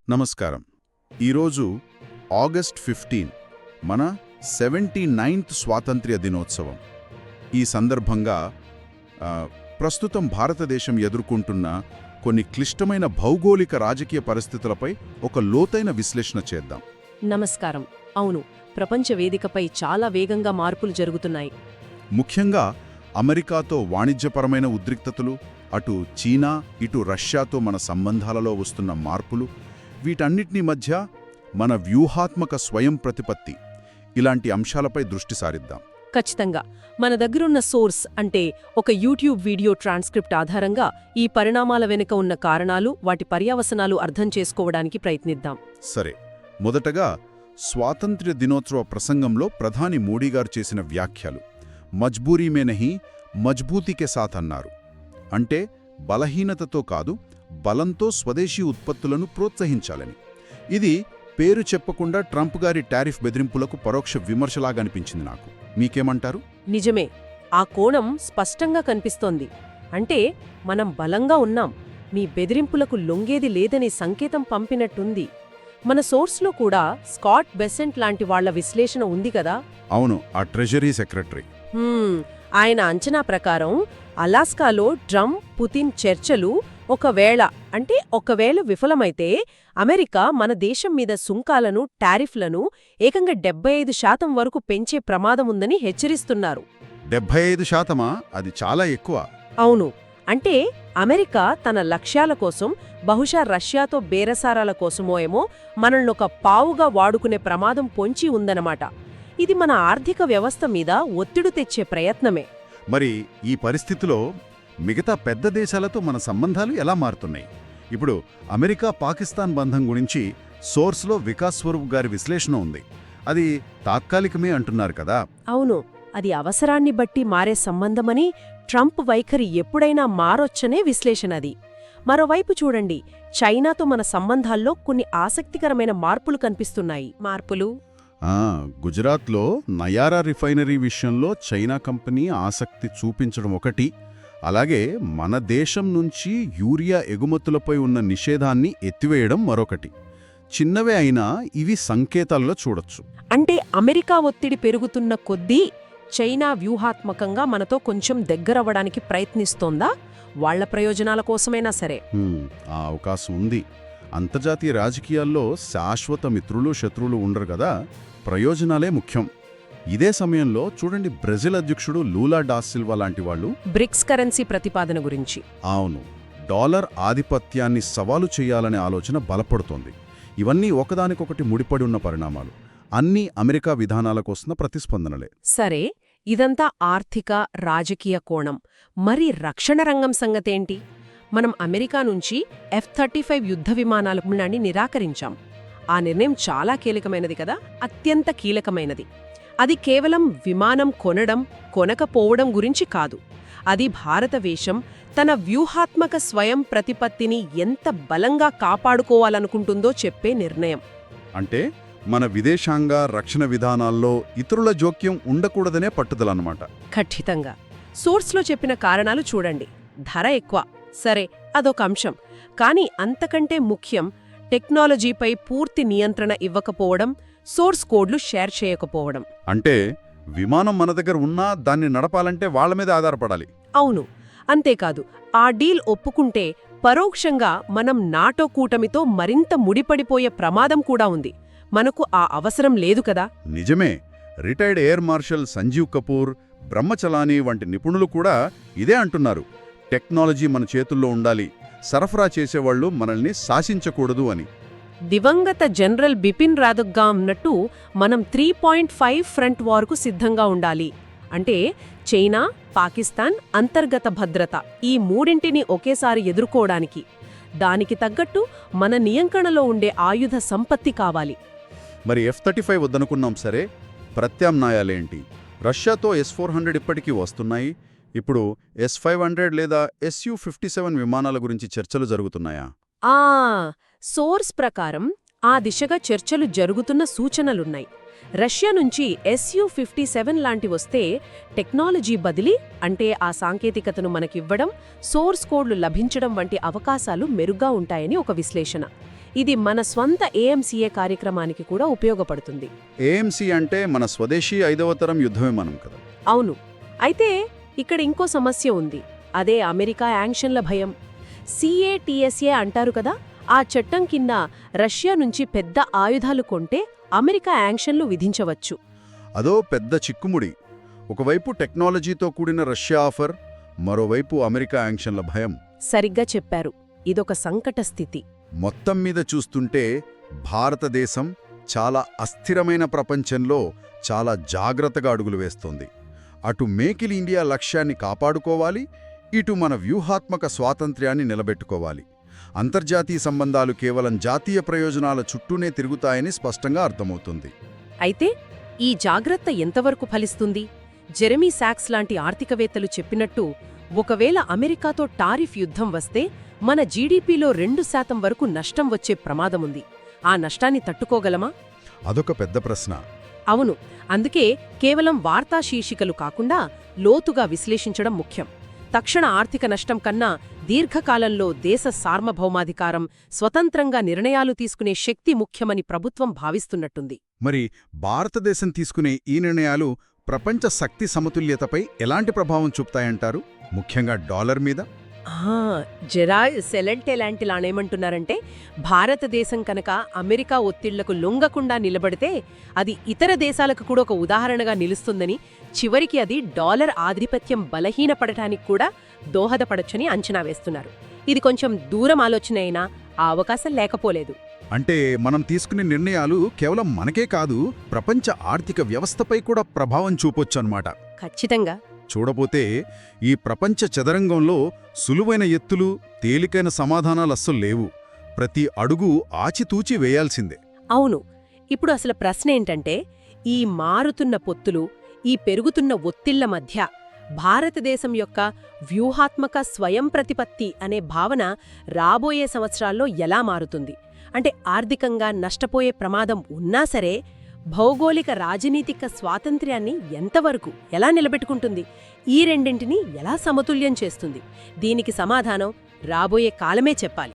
నమస్కారం. ఈరోజు ఆగస్ట్ 15 మన 79th స్వాతంత్ర్య దినోత్సవం. ఈ సందర్భంగా ప్రస్తుతం భారతదేశం ఎదుర్కొంటున్న కొన్ని క్లిష్టమైన భౌగోళిక రాజకీయ పరిస్థితులపై ఒక లోతైన విశ్లేషణ చేద్దాం. నమస్కారం. అవును, ప్రపంచ వేదికపై చాలా వేగంగా మార్పులు జరుగుతున్నాయి. ముఖ్యంగా అమెరికాతో వాణిజ్యపరమైన ఉద్రిక్తతలు, అటు చీనా ఇటు రష్యాతో మన సంబంధాలలో వస్తున్న మార్పులు, వీటన్నిటినీ మధ్య మన వ్యూహాత్మక స్వయం ప్రతిపత్తి, ఇలాంటి అంశాలపై దృష్టి సారిద్దాం. ఖచ్చితంగా. మన దగ్గరున్న సోర్స్ అంటే ఒక యూట్యూబ్ వీడియో ట్రాన్స్క్రిప్ట్ ఆధారంగా ఈ పరిణామాల వెనుక ఉన్న కారణాలు, వాటి పర్యవసనాలు అర్థం చేసుకోవడానికి ప్రయత్నిద్దాం. సరే, మొదటగా స్వాతంత్ర్య దినోత్సవ ప్రసంగంలో ప్రధాని మోడీ గారు చేసిన వ్యాఖ్యలు మజ్బూరీ మే నహీ మజ్బూతీ కే సాథ్ అన్నారు. అంటే బలహీనతతో కాదు, బలంతో స్వదేశీ ఉత్పత్తులను ప్రోత్సహించాలని. ఇది పేరు చెప్పకుండా ట్రంప్ గారి టారిఫ్ బెదిరింపులకు పరోక్ష విమర్శలాగా అనిపించింది నాకు. మీకేమంటారు? నిజమే, ఆ కోణం స్పష్టంగా కనిపిస్తోంది. అంటే మనం బలంగా ఉన్నాం, మీ బెదిరింపులకు లొంగేది లేదనే సంకేతం పంపినట్టుంది. మన సోర్స్లో కూడా స్కాట్ బెసెంట్ లాంటి వాళ్ల విశ్లేషణ ఉంది కదా. అవును, ఆ ట్రెజరీ సెక్రటరీ. ఆయన అంచనా ప్రకారం అలాస్కాలో ట్రంప్ పుతిన్ చర్చలు ఒకవేళ విఫలమైతే అమెరికా మన దేశం మీద సుంకాలను, టారిఫ్లను ఏకంగా 75% వరకు పెంచే ప్రమాదముందని హెచ్చరిస్తున్నారు. 75%? అది చాలా ఎక్కువ. అవును, అంటే అమెరికా తన లక్ష్యాల కోసం, బహుశా రష్యాతో బేరసారాల కోసమో ఏమో మనల్నొక పావుగా వాడుకునే ప్రమాదం పొంచి ఉందన్నమాట. ఇది మన ఆర్థిక వ్యవస్థ మీద ఒత్తిడి తెచ్చే ప్రయత్నమే. మరి ఈ పరిస్థితిలో మిగతా పెద్ద దేశాలతో మన సంబంధాలు ఎలా మారుతున్నాయి? ఇప్పుడు అమెరికా పాకిస్తాన్ బంధం గురించి సోర్స్లో వికాస్ స్వరూప్ గారి విశ్లేషణ ఉంది. అది తాత్కాలికమే అంటున్నారు కదా. అవును, అది అవసరాన్ని బట్టి మారే సంబంధమని, ట్రంప్ వైఖరి ఎప్పుడైనా మారొచ్చనే విశ్లేషణది. మరోవైపు చూడండి, చైనాతో మన సంబంధాల్లో కొన్ని ఆసక్తికరమైన మార్పులు కనిపిస్తున్నాయి. గుజరాత్లో నయారా రిఫైనరీ విషయంలో చైనా కంపెనీ ఆసక్తి చూపించడం ఒకటి, అలాగే మన దేశం నుంచి యూరియా ఎగుమతులపై ఉన్న నిషేధాన్ని ఎత్తివేయడం మరొకటి. చిన్నవే అయినా ఇవి సంకేతాల్లో చూడొచ్చు. అంటే అమెరికా ఒత్తిడి పెరుగుతున్న కొద్దీ చైనా వ్యూహాత్మకంగా మనతో కొంచెం దగ్గరవ్వడానికి ప్రయత్నిస్తోందా? వాళ్ల ప్రయోజనాల కోసమైనా సరే. ఆ అవకాశం ఉంది. అంతర్జాతీయ రాజకీయాల్లో శాశ్వత మిత్రులు శత్రువులు ఉండరు కదా, ప్రయోజనాలే ముఖ్యం. ఇదే సమయంలో చూడండి, బ్రెజిల్ అధ్యక్షుడు లూలా డా సిల్వా లాంటి వాళ్ళు బ్రిక్స్ కరెన్సీ ప్రతిపాదన గురించి. అవును, డాలర్ ఆధిపత్యాన్ని సవాలు చేయాలనే ఆలోచన బలపడుతోంది. ఇవన్నీ ఒకదానికొకటి ముడిపడి ఉన్న పరిణామాలు. అన్నీ అమెరికా విధానాలకొస్తున్న ప్రతిస్పందనలే. సరే, ఇదంతా ఆర్థిక రాజకీయ కోణం. మరి రక్షణ రంగం సంగతేంటి? మనం అమెరికా నుంచి F-35 యుద్ధ విమానాలని నిరాకరించాం. ఆ నిర్ణయం చాలా కీలకమైనది కదా, అత్యంత కీలకమైనది. అది కేవలం విమానం కొనకపోవడం గురించి కాదు. అది భారతదేశం తన వ్యూహాత్మక స్వయం ప్రతిపత్తిని ఎంత బలంగా కాపాడుకోవాలనుకుంటుందో చెప్పే నిర్ణయం. అంటే మన విదేశాంగ రక్షణ విధానాల్లో ఇతరుల జోక్యం ఉండకూడదనే పట్టుదలన్నమాట. ఖచ్చితంగా. సోర్స్లో చెప్పిన కారణాలు చూడండి. ధర ఎక్కువ, సరే, అదొక అంశం. కానీ అంతకంటే ముఖ్యం, టెక్నాలజీపై పూర్తి నియంత్రణ ఇవ్వకపోవడం, సోర్స్ కోడ్లు షేర్ చేయకపోవడం. అంటే విమానం మన దగ్గర ఉన్నా దాన్ని నడపాలంటే వాళ్ల మీద ఆధారపడాలి. అవును, అంతేకాదు, ఆ డీల్ ఒప్పుకుంటే పరోక్షంగా మనం నాటో కూటమితో మరింత ముడిపడిపోయే ప్రమాదం కూడా ఉంది. మనకు ఆ అవసరం లేదు కదా. నిజమే. Retired air marshal Sanjeev Kapoor, Brahma Chellaney వంటి నిపుణులు కూడా ఇదే అంటున్నారు. టెక్నాలజీ మన చేతుల్లో ఉండాలి, సరఫరా చేసేవాళ్లు మనల్ని శాసించకూడదు అని. దివంగత జనరల్ బిపిన్ రావత్గా అన్నట్టు మనం 3.5 ఫ్రంట్ వార్కు సిద్ధంగా ఉండాలి. అంటే చైనా, పాకిస్తాన్, అంతర్గత భద్రత, ఈ మూడింటిని ఒకేసారి ఎదుర్కోవడానికి. దానికి తగ్గట్టు మన నియంత్రణలో ఉండే ఆయుధ సంపత్తి కావాలి. మరి F-35 వద్దనుకున్నాం సరే, ప్రత్యామ్నాయాలేంటి? రష్యాతో S-400 ఇప్పటికీ వస్తున్నాయి. ఇప్పుడు S-500 లేదా Su-57 విమానాల గురించి చర్చలు జరుగుతున్నాయా? సోర్స్ ప్రకారం ఆ దిశగా చర్చలు జరుగుతున్న సూచనలున్నాయి. రష్యా నుంచి Su-57 లాంటి వస్తే టెక్నాలజీ బదిలీ అంటే ఆ సాంకేతికతను మనకివ్వడం, సోర్స్ కోడ్లు లభించడం వంటి అవకాశాలు మెరుగ్గా ఉంటాయని ఒక విశ్లేషణ. ఇది మన స్వంత ఏఎంసీఏ కార్యక్రమానికి కూడా ఉపయోగపడుతుంది. ఏఎంసీ అంటే మన స్వదేశీ 5వ తరం యుద్ధ విమానం కదా. అవును. అయితే ఇక్కడ ఇంకో సమస్య ఉంది. అదే అమెరికా యాంక్షన్ల భయం. CATSA అంటారు కదా, ఆ చట్టం కింద రష్యా నుంచి పెద్ద ఆయుధాలు కొంటే అమెరికా యాంక్షన్లు విధించవచ్చు. అదో పెద్ద చిక్కుముడి. ఒకవైపు టెక్నాలజీతో కూడిన రష్యా ఆఫర్, మరోవైపు అమెరికా యాంక్షన్ల భయం. సరిగ్గా చెప్పారు. ఇదొక సంకట స్థితి. మొత్తం మీద చూస్తుంటే భారతదేశం చాలా అస్థిరమైన ప్రపంచంలో చాలా జాగ్రత్తగా అడుగులు వేస్తోంది. అటు మేక్ ఇన్ ఇండియా లక్ష్యాన్ని కాపాడుకోవాలి, ఇటు మన వ్యూహాత్మక స్వాతంత్ర్యాన్ని నిలబెట్టుకోవాలి. అంతర్జాతీయ సంబంధాలు కేవలం జాతీయ ప్రయోజనాల చుట్టూనే తిరుగుతాయని స్పష్టంగా అర్థమవుతుంది. అయితే ఈ జాగ్రత్త ఎంతవరకు ఫలిస్తుంది? జెరెమీ సాక్స్ లాంటి ఆర్థికవేత్తలు చెప్పినట్టు, ఒకవేళ అమెరికాతో టారిఫ్ యుద్ధం వస్తే మన జీడీపీలో 2% వరకు నష్టం వచ్చే ప్రమాదముంది. ఆ నష్టాన్ని తట్టుకోగలమా? అదొక పెద్ద ప్రశ్న. అవును. అందుకే కేవలం వార్తా శీర్షికలు కాకుండా లోతుగా విశ్లేషించడం ముఖ్యం. తక్షణ ఆర్థిక నష్టం కన్నా దీర్ఘకాలంలో దేశ సార్వభౌమాధికారం, స్వతంత్రంగా నిర్ణయాలు తీసుకునే శక్తి ముఖ్యమని ప్రభుత్వం భావిస్తున్నట్టుంది. మరి భారతదేశం తీసుకునే ఈ నిర్ణయాలు ప్రపంచ శక్తి సమతుల్యతపై ఎలాంటి ప్రభావం చూపుతాయంటారు? ముఖ్యంగా డాలర్ మీద? జెరాయ్ సెలెంటెలాంటిలానేమంటున్నారంటే, భారతదేశం కనుక అమెరికా ఒత్తిళ్లకు లొంగకుండా నిలబడితే అది ఇతర దేశాలకు కూడా ఒక ఉదాహరణగా నిలుస్తుందని, చివరికి అది డాలర్ ఆధిపత్యం బలహీనపడటానికి కూడా దోహదపడొచ్చని అంచనా వేస్తున్నారు. ఇది కొంచెం దూరం ఆలోచన అయినా ఆ అవకాశం లేకపోలేదు. అంటే మనం తీసుకునే నిర్ణయాలు కేవలం మనకే కాదు, ప్రపంచ ఆర్థిక వ్యవస్థపై కూడా ప్రభావం చూపొచ్చన్నమాట. ఖచ్చితంగా. చూడపోతే ఈ ప్రపంచ చదరంగంలో సులువైన ఎత్తులు, తేలికైన సమాధానాలస్సలు లేవు. ప్రతి అడుగు ఆచితూచి వేయాల్సిందే. అవును. ఇప్పుడు అసలు ప్రశ్న ఏంటంటే, ఈ మారుతున్న పొత్తులు, ఈ పెరుగుతున్న ఒత్తిళ్ల మధ్య భారతదేశం యొక్క వ్యూహాత్మక స్వయం ప్రతిపత్తి అనే భావన రాబోయే సంవత్సరాల్లో ఎలా మారుతుంది? అంటే ఆర్థికంగా నష్టపోయే ప్రమాదం ఉన్నా సరే భౌగోళిక రాజనీతిక స్వాతంత్ర్యాన్ని ఎంతవరకు ఎలా నిలబెట్టుకుంటుంది? ఈ రెండింటినీ ఎలా సమతుల్యం చేస్తుంది? దీనికి సమాధానం రాబోయే కాలమే చెప్పాలి.